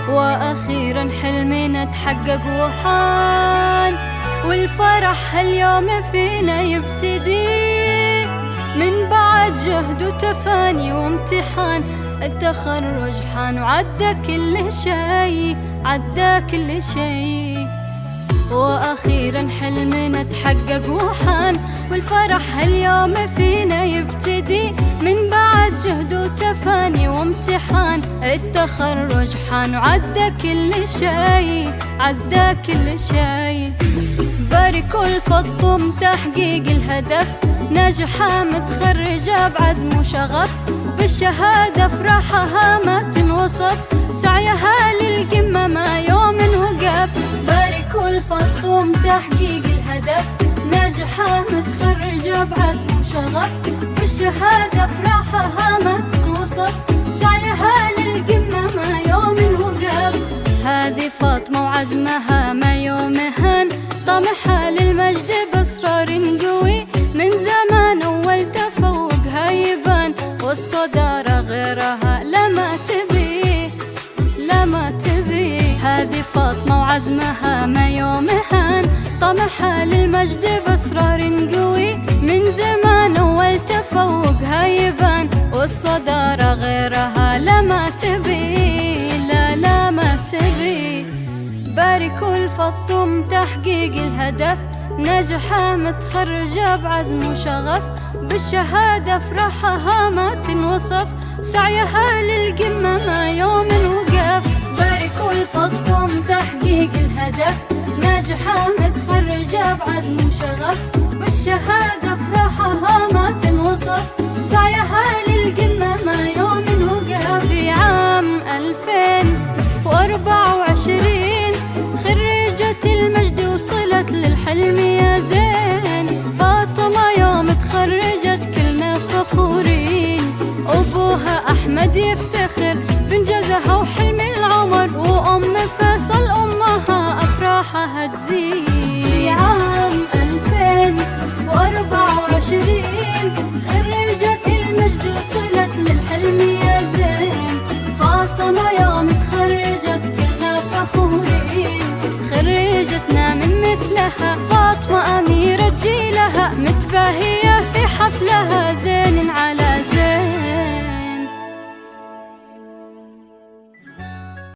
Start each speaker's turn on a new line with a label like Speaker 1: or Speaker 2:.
Speaker 1: وأخيرا حلمنا تحقق وحان، والفرح هاليوم فينا يبتدي من بعد جهد وتفاني وامتحان. التخرج حان وعدى كل شي، عدى كل شي. وأخيرا حلمنا تحقق وحان، والفرح هاليوم فينا يبتدي من بعد جهد وتفاني وامتحان. التخرج حان وعدى كل شي، عدى كل شي. باركوا الفضم تحقيق الهدف، ناجحة متخرجة بعزم وشغف، بالشهادة فرحها ما تنوصف، سعيها للقمة ما يوم وقف. باركوا الفضم تحقيق الهدف، ناجحة متخرجة بعزم وشغف، بالشهادة فرحها ما تنوصف، سعيها للقمة ما يوم وقف. هذه فاطمة وعزمها ما يوم هان، طمحها للمجد بإصرار قوي، من زمان أول تفوقها يبان، والصدارة غيرها لما تبي، لما تبي. هذه فاطمة وعزمها ما يوم هان، طمحها للمجد بإصرار قوي، من زمان أول تفوقها يبان، والصدارة غيرها لما تبي، لا لا ما تبي. باركوا الفضم تحقيق الهدف، ناجحة متخرجة بعزم وشغف، بالشهادة فرحها ما تنوصف، سعيها للقمة ما يوم وقف. باركوا الفضم تحقيق الهدف، ناجحة متخرجة بعزم وشغف، بالشهادة فرحها ما تنوصف، سعيها للقمة ما يوم وقف. في عام 2024 خريجة المجد وصلت للحلم يا زين، فاطمة يوم تخرجت كلنا فخورين، أبوها أحمد يفتخر بإنجازها وحلم العمر، وأم فيصل أمها أفراحها تزيد. في عام 2024 خريجة المجد وصلت للحلم يا زين، فاطمة يوم تخرجت كلنا فخورين، خريجتنا من مثلها فاطمة أميرة جيلها، متباهية في حفلها زين على زين.